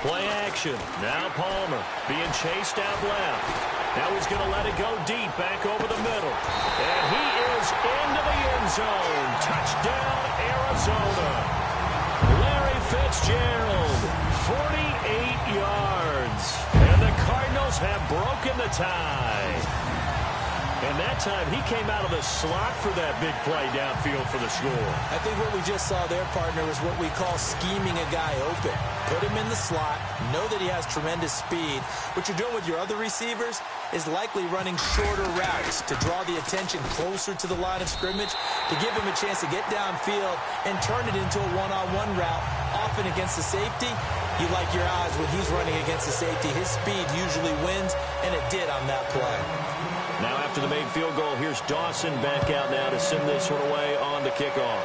Play action. Now Palmer being chased out left. Now he's going to let it go deep back over the middle. And he is into the end zone. Touchdown, Arizona. Larry Fitzgerald, 48 yards. And the Cardinals have broken the tie. And that time, he came out of the slot for that big play downfield for the score. I think what we just saw there, partner, is what we call scheming a guy open. Put him in the slot, know that he has tremendous speed. What you're doing with your other receivers is likely running shorter routes to draw the attention closer to the line of scrimmage, to give him a chance to get downfield and turn it into a one-on-one route, often against the safety. You like your odds when he's running against the safety. His speed usually wins, and it did on that play. Now after the made field goal, here's Dawson back out now to send this one away on the kickoff.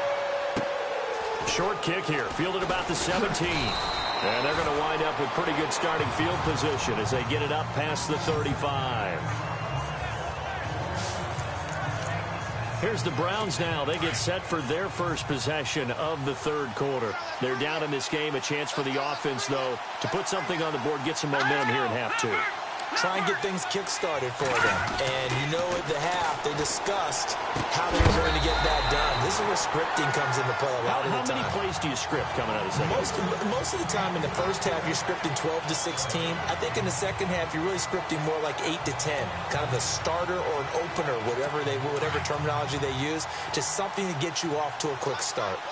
Short kick here, fielded about the 17. And they're going to wind up with pretty good starting field position as they get it up past the 35. Here's the Browns now. They get set for their first possession of the third quarter. They're down in this game. A chance for the offense, though, to put something on the board, get some momentum here in half two. Try and get things kick-started for them. And you know at the half, they discussed how they were going to get that done. This is where scripting comes into play a lot of the time. How many plays do you script coming out of the second half? Most of the time in the first half, you're scripting 12 to 16. I think in the second half, you're really scripting more like 8 to 10. Kind of a starter or an opener, whatever terminology they use. Just something to get you off to a quick start.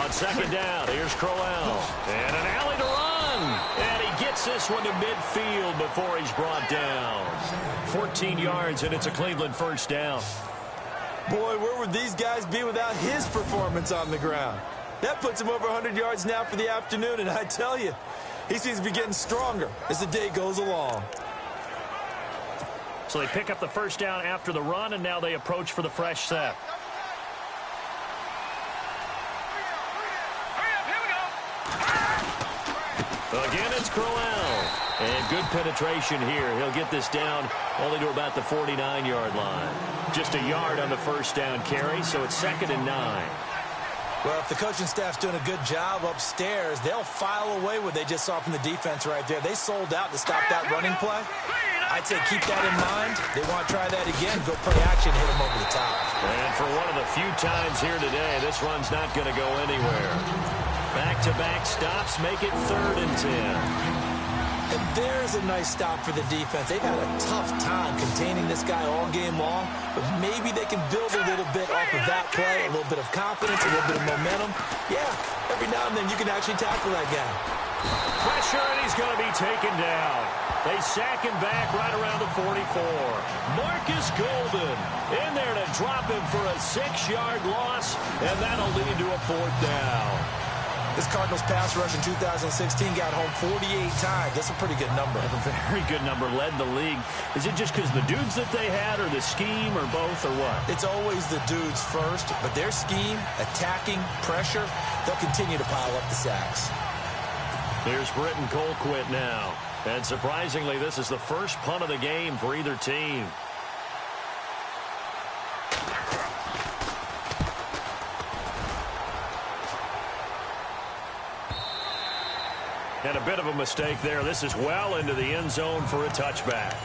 Second down, here's Crowell. And an alley to run. And he gets this one to midfield before he's brought down. 14 yards, and it's a Cleveland first down. Boy, where would these guys be without his performance on the ground? That puts him over 100 yards now for the afternoon, and I tell you, he seems to be getting stronger as the day goes along. So they pick up the first down after the run, and now they approach for the fresh set. Again, it's Crowell. And good penetration here. He'll get this down only to about the 49-yard line. Just a yard on the first down carry, so it's 2nd and 9. Well, if the coaching staff's doing a good job upstairs, they'll file away what they just saw from the defense right there. They sold out to stop that running play. I'd say keep that in mind. They want to try that again. Go play action, hit them over the top. And for one of the few times here today, this run's not going to go anywhere. Back-to-back stops make it 3rd and 10. And there's a nice stop for the defense. They've had a tough time containing this guy all game long, but maybe they can build a little bit off of that play, a little bit of confidence, a little bit of momentum. Yeah, every now and then you can actually tackle that guy. Pressure, and he's going to be taken down. They sack him back right around the 44. Marcus Golden in there to drop him for a 6-yard loss, and that'll lead to a 4th down. This Cardinals pass rush in 2016 got home 48 times. That's a pretty good number. A very good number, led the league. Is it just because the dudes that they had, or the scheme, or both, or what? It's always the dudes first, but their scheme, attacking, pressure, they'll continue to pile up the sacks. Here's Britton Colquitt now. And surprisingly, this is the first punt of the game for either team. And a bit of a mistake there. This is well into the end zone for a touchback.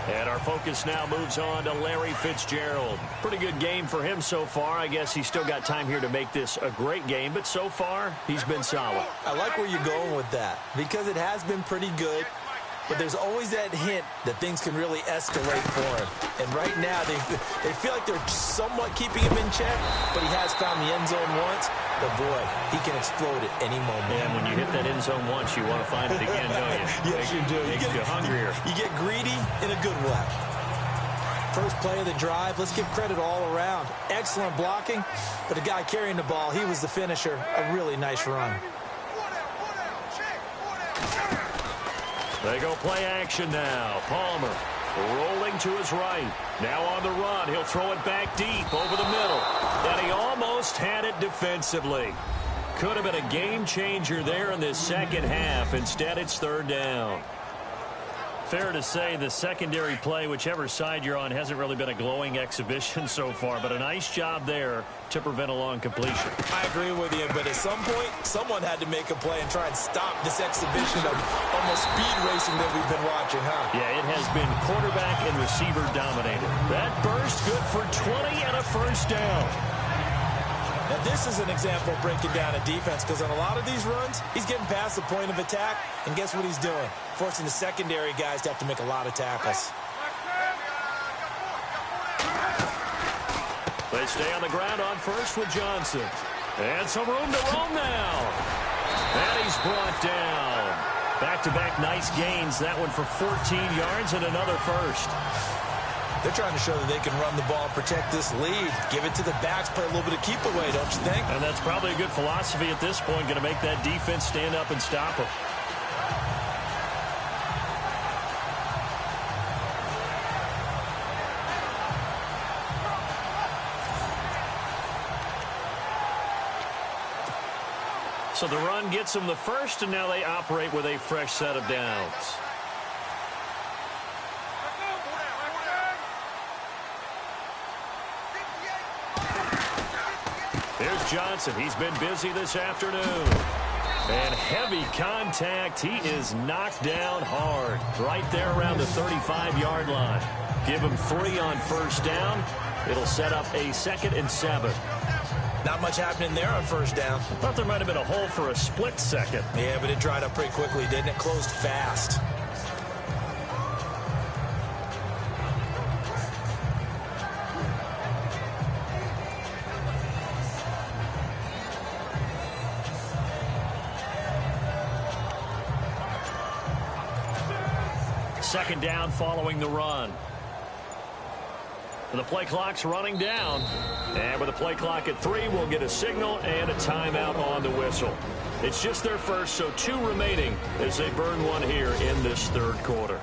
And our focus now moves on to Larry Fitzgerald. Pretty good game for him so far. I guess he's still got time here to make this a great game, but so far, he's been solid. I like where you're going with that, because it has been pretty good, but there's always that hint that things can really escalate for him. And right now, they feel like they're somewhat keeping him in check, but he has found the end zone once. But, boy, he can explode at any moment. And when you hit that end zone once, you want to find it again, don't you? Yes, you do. Makes you hungrier. You get greedy in a good way. First play of the drive, let's give credit all around. Excellent blocking, but the guy carrying the ball, he was the finisher. A really nice run. They go play action now. Palmer rolling to his right. Now on the run. He'll throw it back deep over the middle. And he almost had it defensively. Could have been a game changer there in this second half. Instead, it's 3rd down. Fair to say the secondary play, whichever side you're on, hasn't really been a glowing exhibition so far, but a nice job there to prevent a long completion. I agree with you, but at some point, someone had to make a play and try and stop this exhibition of almost speed racing that we've been watching, huh? Yeah, it has been quarterback and receiver dominated. That burst good for 20 and a first down. Now, this is an example of breaking down a defense because on a lot of these runs, he's getting past the point of attack, and guess what he's doing? Forcing the secondary guys to have to make a lot of tackles. They stay on the ground on first with Johnson. And some room to roam now. And he's brought down. Back-to-back nice gains. That one for 14 yards and another first. They're trying to show that they can run the ball and protect this lead. Give it to the backs, play a little bit of keep away, don't you think? And that's probably a good philosophy at this point, going to make that defense stand up and stop them. So the run gets them the first, and now they operate with a fresh set of downs. Here's Johnson. He's been busy this afternoon. And heavy contact. He is knocked down hard. Right there around the 35-yard line. Give him 3 on first down. It'll set up a 2nd and 7. Not much happening there on first down. I thought there might have been a hole for a split second. Yeah, but it dried up pretty quickly, didn't it? Closed fast. Second down following the run. The play clock's running down. And with the play clock at 3, we'll get a signal and a timeout on the whistle. It's just their first, so 2 remaining as they burn one here in this third quarter.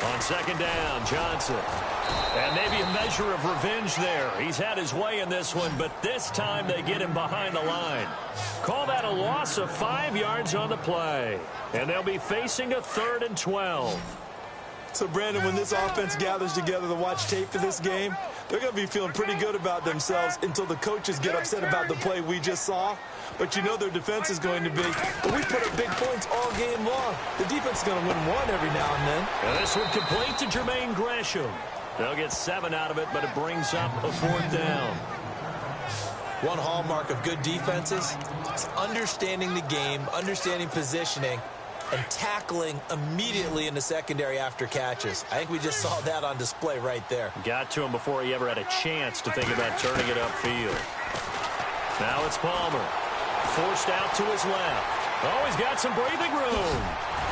On second down, Johnson. And maybe a measure of revenge there. He's had his way in this one, but this time they get him behind the line. Call that a loss of 5 yards on the play. And they'll be facing a 3rd and 12. So, Brandon, when this offense gathers together to watch tape for this game, they're going to be feeling pretty good about themselves until the coaches get upset about the play we just saw. But you know their defense is going to be, well, we put up big points all game long. The defense is going to win one every now and then. And this one complete to Jermaine Gresham. They'll get 7 out of it, but it brings up a 4th down. One hallmark of good defenses is understanding the game, understanding positioning, and tackling immediately in the secondary after catches. I think we just saw that on display right there. Got to him before he ever had a chance to think about turning it upfield. Now it's Palmer. Forced out to his left. Oh, he's got some breathing room.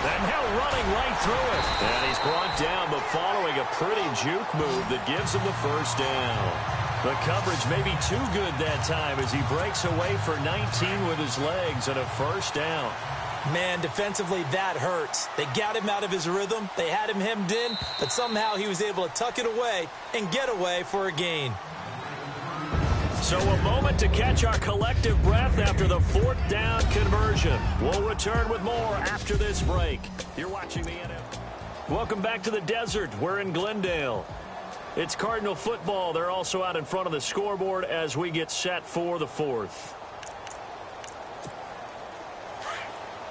And now running right through it. And he's brought down, but following a pretty juke move that gives him the first down. The coverage may be too good that time as he breaks away for 19 with his legs and a first down. Man, defensively, that hurts. They got him out of his rhythm. They had him hemmed in, but somehow he was able to tuck it away and get away for a gain. So a moment to catch our collective breath after the 4th down conversion. We'll return with more after this break. You're watching the NFL. Welcome back to the desert. We're in Glendale. It's Cardinal football. They're also out in front of the scoreboard as we get set for the 4th.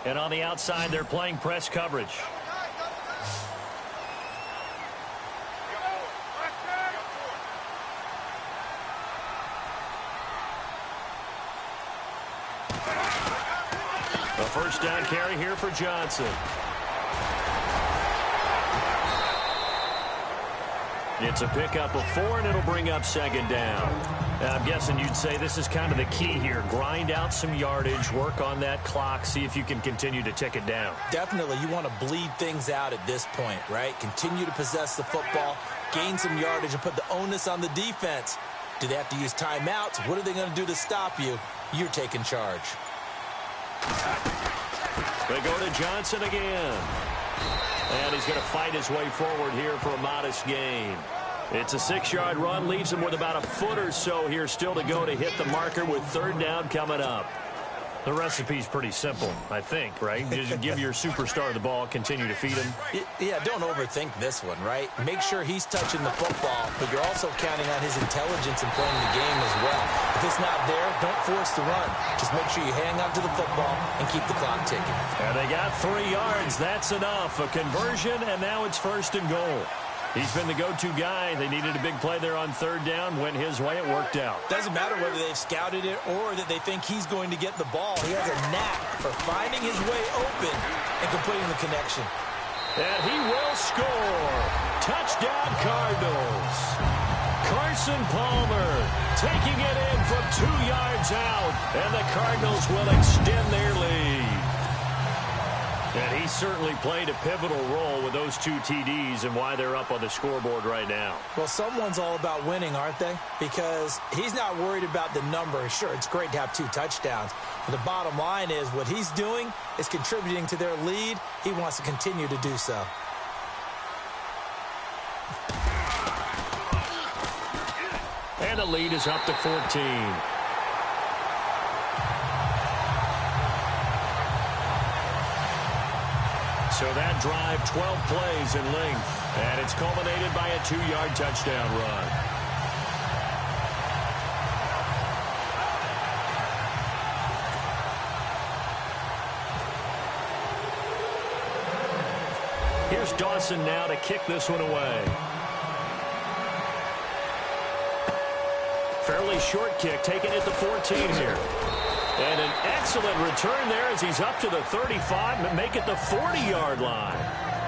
And on the outside, they're playing press coverage. A first down carry here for Johnson. It's a pickup of 4, and it'll bring up 2nd down. Now, I'm guessing you'd say this is kind of the key here. Grind out some yardage, work on that clock, see if you can continue to tick it down. Definitely, you want to bleed things out at this point, right? Continue to possess the football, gain some yardage, and put the onus on the defense. Do they have to use timeouts? What are they going to do to stop you? You're taking charge. They go to Johnson again. And he's going to fight his way forward here for a modest gain. It's a 6-yard run, leaves him with about a foot or so here still to go to hit the marker with third down coming up. The recipe's pretty simple, I think, right? Just give your superstar the ball, continue to feed him. Yeah, don't overthink this one, right? Make sure he's touching the football, but you're also counting on his intelligence in playing the game as well. If it's not there, don't force the run. Just make sure you hang on to the football and keep the clock ticking. And they got 3 yards. That's enough. A conversion, and now it's first and goal. He's been the go-to guy. They needed a big play there on third down. Went his way. It worked out. Doesn't matter whether they've scouted it or that they think he's going to get the ball. He has a knack for finding his way open and completing the connection. And he will score. Touchdown, Cardinals. Carson Palmer taking it in from 2 yards out. And the Cardinals will extend their lead. And he certainly played a pivotal role with those 2 TDs and why they're up on the scoreboard right now. Well, someone's all about winning, aren't they? Because he's not worried about the number. Sure, it's great to have 2 touchdowns. But the bottom line is what he's doing is contributing to their lead. He wants to continue to do so. And the lead is up to 14. So that drive, 12 plays in length. And it's culminated by a 2-yard touchdown run. Here's Dawson now to kick this one away. Fairly short kick, taking it to 14 here. And an excellent return there as he's up to the 35 and make it the 40-yard line.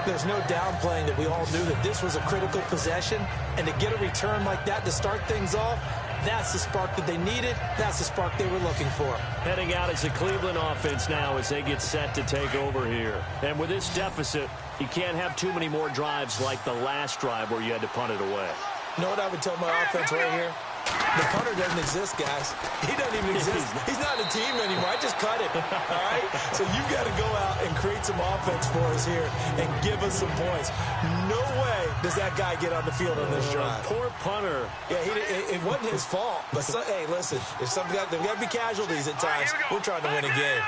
There's no downplaying that we all knew that this was a critical possession. And to get a return like that to start things off, that's the spark that they needed. That's the spark they were looking for. Heading out as the Cleveland offense now as they get set to take over here. And with this deficit, you can't have too many more drives like the last drive where you had to punt it away. You know what I would tell my offense right here? The punter doesn't exist, guys. He doesn't even exist. He's not a team anymore. I just cut him, all right? So you've got to go out and create some offense for us here and give us some points. No way does that guy get on the field on this drive. Poor punter. Yeah, it wasn't his fault. But, hey, listen, there's got to be casualties at times. We're trying to win a game.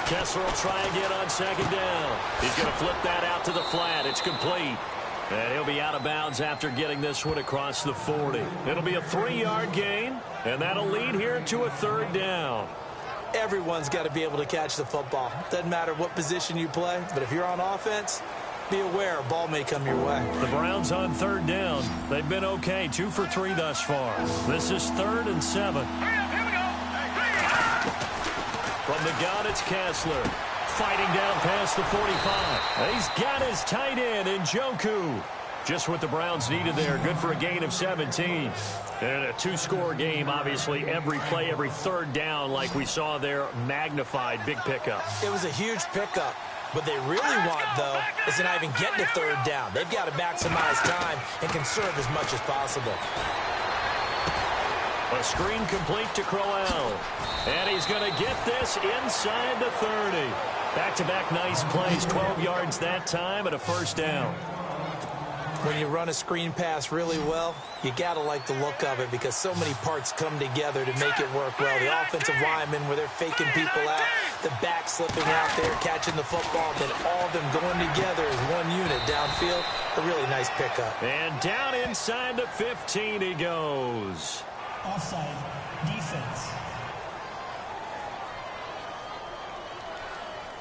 Kessler will try again on second down. He's going to flip that out to the flat. It's complete. And he'll be out of bounds after getting this one across the 40. It'll be a 3-yard gain, and that'll lead here to a third down. Everyone's got to be able to catch the football. Doesn't matter what position you play, but if you're on offense, be aware a ball may come your way. The Browns on third down. They've been okay, 2 for 3 thus far. This is 3rd and 7. From the gun, it's Kessler. Fighting down past the 45. And he's got his tight end in Njoku. Just what the Browns needed there. Good for a gain of 17. And a 2-score game, obviously. Every play, every third down, like we saw there, magnified. Big pickup. It was a huge pickup. What they really want, though, is to not even get to third down. They've got to maximize time and conserve as much as possible. A screen complete to Crowell. And he's going to get this inside the 30. Back-to-back nice plays, 12 yards that time and a first down. When you run a screen pass really well, you got to like the look of it because so many parts come together to make it work well. The offensive linemen where they're faking people out, the back slipping out there, catching the football, then all of them going together as one unit downfield. A really nice pickup. And down inside the 15 he goes. Offside, defense.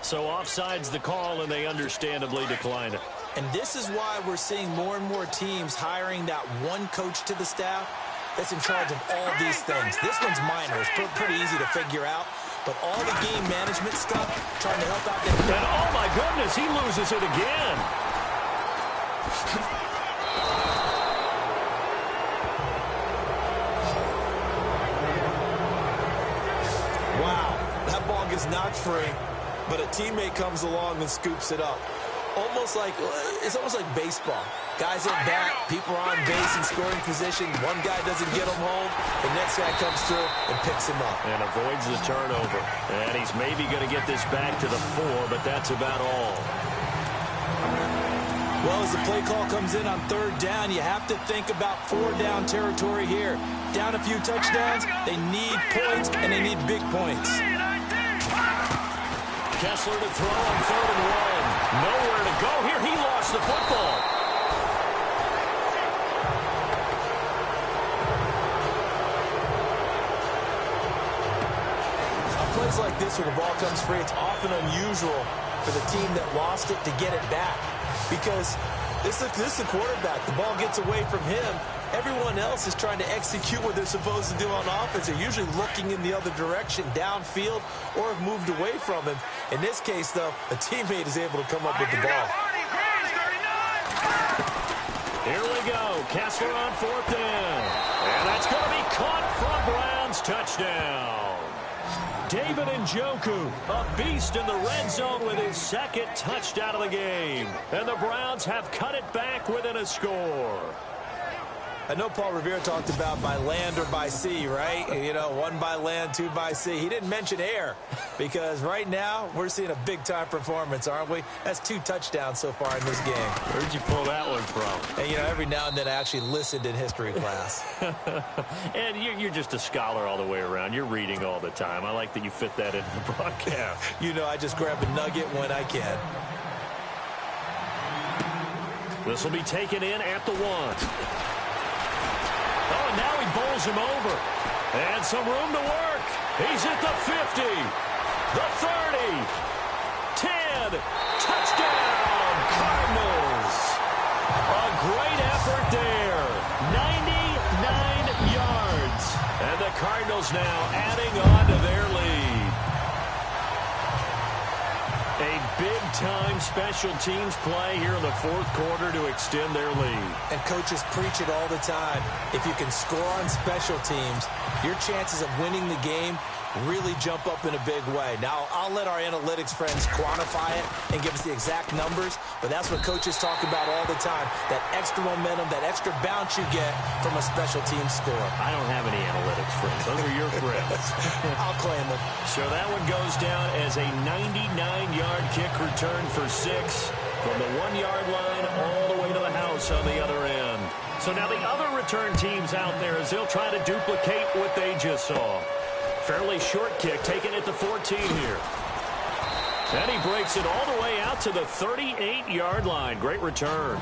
So offside's the call, and they understandably decline it. And this is why we're seeing more and more teams hiring that one coach to the staff that's in charge of all these things. This one's minor. It's pretty easy to figure out. But all the game management stuff, trying to help out the... And oh, my goodness, he loses it again. Wow, that ball gets knocked free, but a teammate comes along and scoops it up. It's almost like baseball. Guys at bat, people are on base in scoring position. One guy doesn't get him home. The next guy comes through and picks him up. And avoids the turnover. And he's maybe going to get this back to the 4, but that's about all. Well, as the play call comes in on 3rd down, you have to think about 4-down territory here. Down a few touchdowns, they need points, and they need big points. Kessler to throw on 3rd and 1. Nowhere to go here. He lost the football. On plays like this, when the ball comes free, it's often unusual for the team that lost it to get it back. Because this is the quarterback. The ball gets away from him. Everyone else is trying to execute what they're supposed to do on offense. They're usually looking in the other direction, downfield, or have moved away from him. In this case, though, a teammate is able to come up with the ball. Here we go. Kessler on 4th down. And that's going to be caught from Browns. Touchdown. David Njoku, a beast in the red zone with his 2nd touchdown of the game. And the Browns have cut it back within a score. I know Paul Revere talked about by land or by sea, right? You know, 1 by land, 2 by sea. He didn't mention air because right now we're seeing a big-time performance, aren't we? That's 2 touchdowns so far in this game. Where'd you pull that one from? And, you know, every now and then I actually listened in history class. And you're just a scholar all the way around. You're reading all the time. I like that you fit that into the broadcast. You know, I just grab a nugget when I can. This will be taken in at the 1. Oh, and now he bowls him over. And some room to work. He's at the 50, the 30, 10. Touchdown, Cardinals. A great effort there. 99 yards. And the Cardinals now adding on to their lead. A big-time special teams play here in the 4th quarter to extend their lead. And coaches preach it all the time. If you can score on special teams, your chances of winning the game really jump up in a big way. Now, I'll let our analytics friends quantify it and give us the exact numbers, but that's what coaches talk about all the time, that extra momentum, that extra bounce you get from a special team score. I don't have any analytics friends. Those are your friends. I'll claim them. So that one goes down as a 99-yard kick return for 6 from the 1-yard line all the way to the house on the other end. So now the other return teams out there as they'll try to duplicate what they just saw. Fairly short kick, taken at the 14 here. And he breaks it all the way out to the 38-yard line. Great return.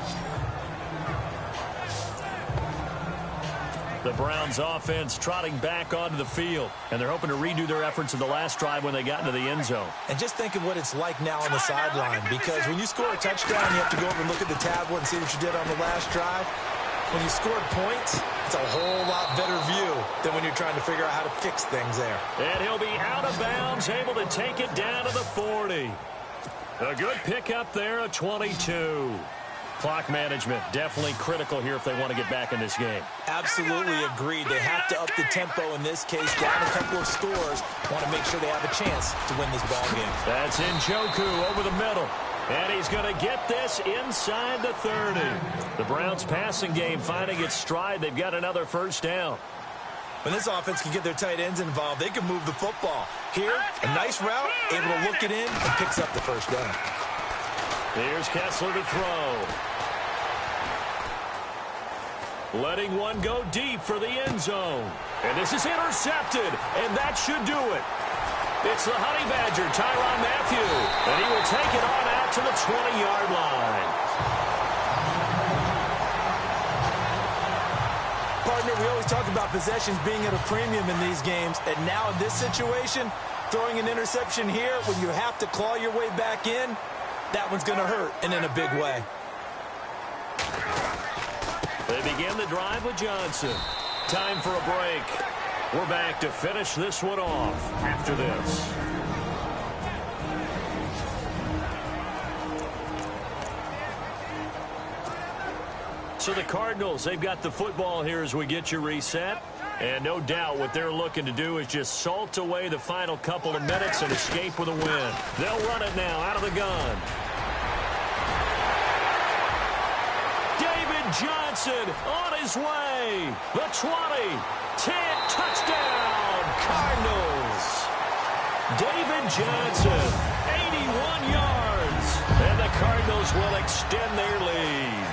The Browns offense trotting back onto the field. And they're hoping to redo their efforts in the last drive when they got into the end zone. And just think of what it's like now on the sideline. Because when you score a touchdown, you have to go over and look at the tablet and see what you did on the last drive. When you scored points, it's a whole lot better view than when you're trying to figure out how to fix things there. And he'll be out of bounds, able to take it down to the 40. A good pickup there, a 22. Clock management definitely critical here if they want to get back in this game. Absolutely agreed. They have to up the tempo in this case, down a couple of scores. Want to make sure they have a chance to win this ball game. That's Njoku over the middle. And he's going to get this inside the 30. The Browns passing game finding its stride. They've got another 1st down. When this offense can get their tight ends involved, they can move the football. Here, a nice route, able to look it in, and picks up the 1st down. Here's Kessler to throw. Letting one go deep for the end zone. And this is intercepted, and that should do it. It's the Honey Badger, Tyrann Mathieu, and he will take it on out to the 20-yard line. Partner, we always talk about possessions being at a premium in these games, and now in this situation, throwing an interception here when you have to claw your way back in, that one's going to hurt, and in a big way. They begin the drive with Johnson. Time for a break. We're back to finish this one off after this. So the Cardinals, they've got the football here as we get you reset. And no doubt what they're looking to do is just salt away the final couple of minutes and escape with a win. They'll run it now out of the gun. Johnson on his way. The 20, 10, touchdown, Cardinals. David Johnson, 81 yards, and the Cardinals will extend their lead.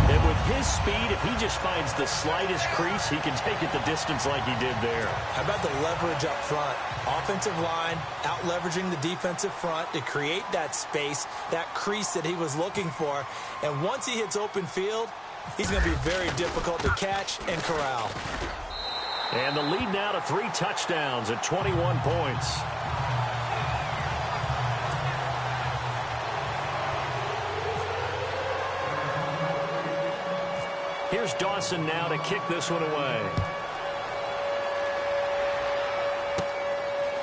And with his speed, if he just finds the slightest crease, he can take it the distance like he did there. How about the leverage up front? Offensive line out-leveraging the defensive front to create that space, that crease that he was looking for. And once he hits open field, he's going to be very difficult to catch and corral. And the lead now to 3 touchdowns at 21 points. Here's Dawson now to kick this one away.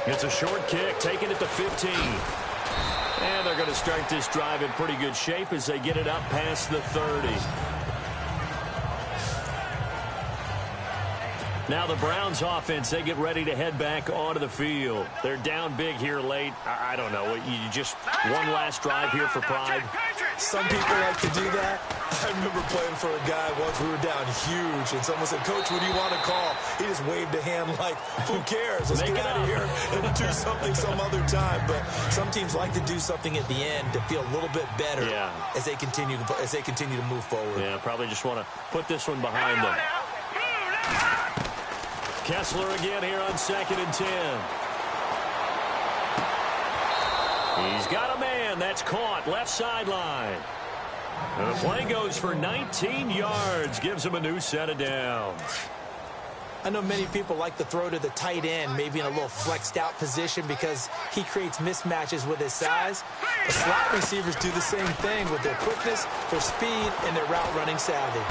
It's a short kick, taking it to 15. And they're going to start this drive in pretty good shape as they get it up past the 30. Now the Browns offense, they get ready to head back onto the field. They're down big here late. I don't know. You just one last drive here for pride. Some people like to do that. I remember playing for a guy once. We were down huge, and someone said, "Coach, what do you want to call?" He just waved a hand like, "Who cares? Let's get out of here and do something some other time." But some teams like to do something at the end to feel a little bit better as they continue to move forward. Yeah, probably just want to put this one behind them. Kessler again here on 2nd and 10. He's got a man. That's caught. Left sideline. And the play goes for 19 yards. Gives him a new set of downs. I know many people like to throw to the tight end, maybe in a little flexed out position because he creates mismatches with his size. The slot receivers do the same thing with their quickness, their speed, and their route running savvy.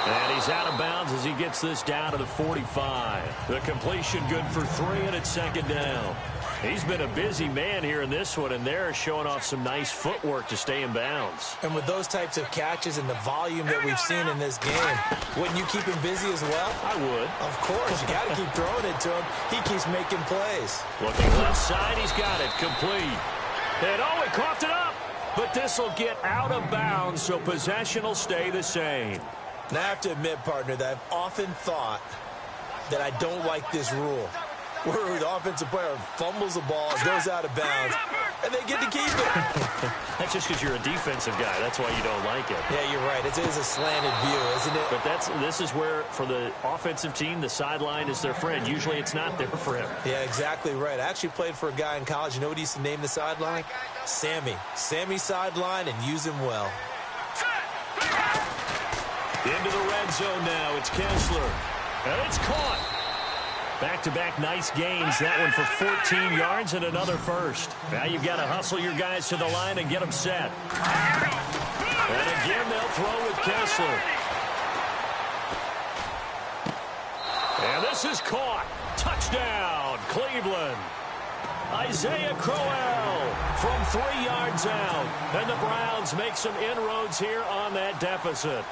And he's out of bounds as he gets this down to the 45. The completion good for 3, and it's 2nd down. He's been a busy man here in this one, and they're showing off some nice footwork to stay in bounds. And with those types of catches and the volume that we've seen in this game, wouldn't you keep him busy as well? I would. Of course. You got to keep throwing it to him. He keeps making plays. Looking left side. He's got it. Complete. And oh, he coughed it up. But this will get out of bounds, so possession will stay the same. Now, I have to admit, partner, that I've often thought that I don't like this rule, where the offensive player fumbles the ball, goes out of bounds, and they get to keep it. That's just because you're a defensive guy. That's why you don't like it. Yeah, you're right. It is a slanted view, isn't it? But this is where, for the offensive team, the sideline is their friend. Usually it's not there for him. Yeah, exactly right. I actually played for a guy in college. You know what he used to name the sideline? Sammy. Sammy sideline, and use him well. Into the red zone now. It's Kessler. And it's caught. Back-to-back nice gains. That one for 14 yards and another first. Now you've got to hustle your guys to the line and get them set. And again, they'll throw with Kessler. And this is caught. Touchdown, Cleveland. Isaiah Crowell from 3 yards out. And the Browns make some inroads here on that deficit.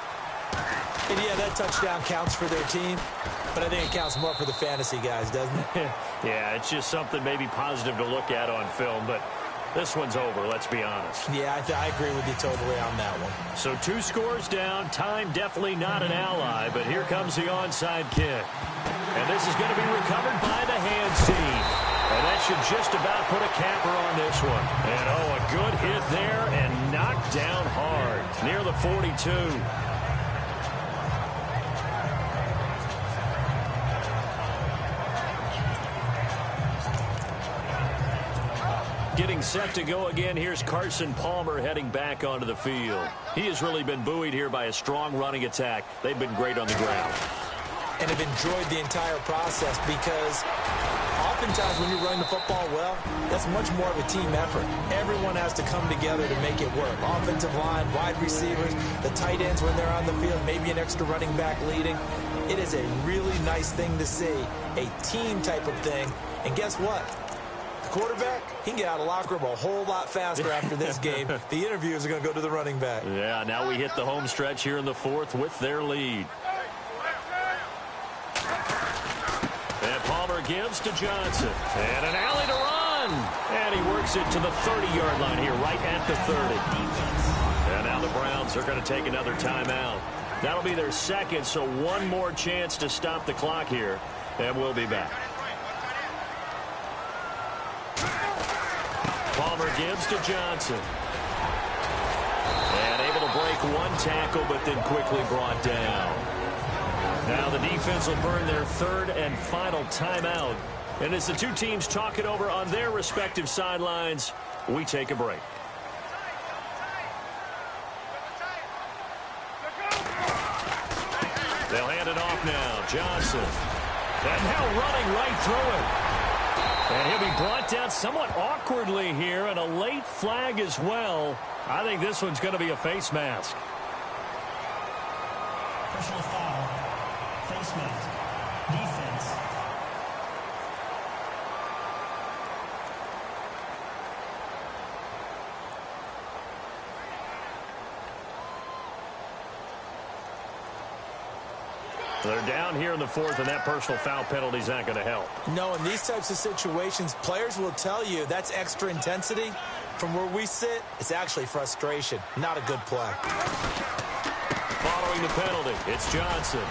And yeah, that touchdown counts for their team, but I think it counts more for the fantasy guys, doesn't it? Yeah, it's just something maybe positive to look at on film, but this one's over, let's be honest. Yeah, I agree with you totally on that one. So 2 scores down, time definitely not an ally, but here comes the onside kick. And this is going to be recovered by the hands team. And that should just about put a capper on this one. And oh, a good hit there and knocked down hard near the 42. Getting set to go again, here's Carson Palmer heading back onto the field. He has really been buoyed here by a strong running attack. They've been great on the ground. And have enjoyed the entire process because oftentimes when you're running the football well, that's much more of a team effort. Everyone has to come together to make it work. Offensive line, wide receivers, the tight ends when they're on the field, maybe an extra running back leading. It is a really nice thing to see, a team type of thing. And guess what? Quarterback, he can get out of the locker room a whole lot faster after this game. The interviews are going to go to the running back. Yeah, now we hit the home stretch here in the 4th with their lead. And Palmer gives to Johnson. And an alley to run. And he works it to the 30-yard line here, right at the 30. And now the Browns are going to take another timeout. That'll be their second, so one more chance to stop the clock here, and we'll be back. Palmer gives to Johnson. And able to break one tackle, but then quickly brought down. Now the defense will burn their third and final timeout. And as the two teams talk it over on their respective sidelines, we take a break. They'll hand it off now. Johnson. And now running right through it. And he'll be brought down somewhat awkwardly here, and a late flag as well. I think this one's going to be a face mask. Personal foul. Face mask. Defense. They're down here in the fourth, and that personal foul penalty is not going to help. No, in these types of situations, players will tell you that's extra intensity. From where we sit, it's actually frustration. Not a good play. Following the penalty, it's Johnson.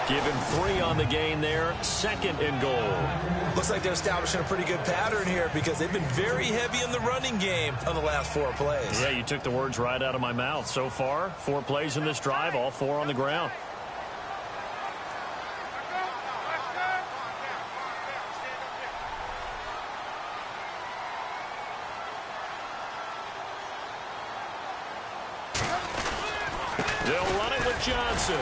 Give him 3 on the gain there. Second and goal. Looks like they're establishing a pretty good pattern here because they've been very heavy in the running game on the last 4 plays. Yeah, you took the words right out of my mouth. So far, 4 plays in this drive, all 4 on the ground. They'll run it with Johnson.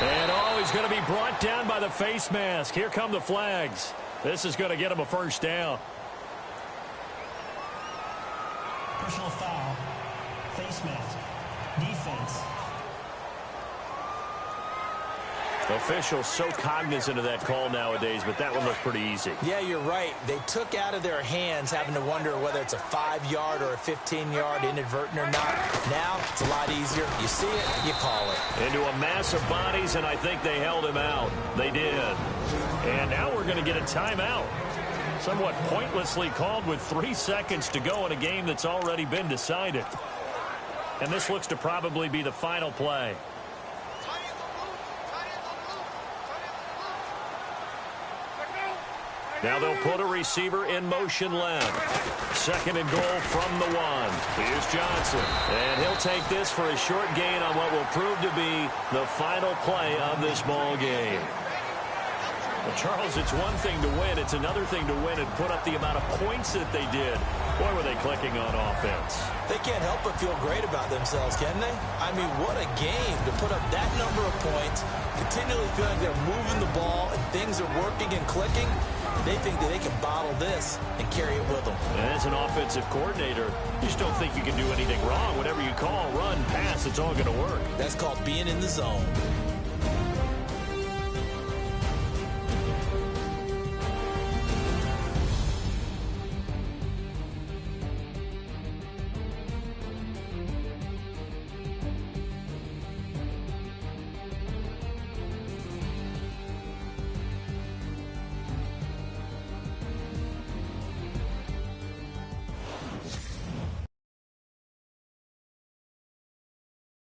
And, he's going to be brought down by the face mask. Here come the flags. This is going to get him a first down. Personal foul. Face mask. Defense. Officials so cognizant of that call nowadays, but that one looked pretty easy. Yeah, you're right. They took out of their hands having to wonder whether it's a 5-yard or a 15-yard inadvertent or not. Now, it's a lot easier. You see it, you call it. Into a mass of bodies, and I think they held him out. They did. And now we're going to get a timeout. Somewhat pointlessly called with 3 seconds to go in a game that's already been decided. And this looks to probably be the final play. Now they'll put a receiver in motion left. Second and goal from the 1. Here's Johnson. And he'll take this for a short gain on what will prove to be the final play of this ball game. Well, Charles, it's one thing to win. It's another thing to win and put up the amount of points that they did. Boy, were they clicking on offense. They can't help but feel great about themselves, can they? I mean, what a game to put up that number of points, continually feeling like they're moving the ball and things are working and clicking. They think that they can bottle this and carry it with them. And as an offensive coordinator, you just don't think you can do anything wrong. Whatever you call, run, pass, it's all going to work. That's called being in the zone.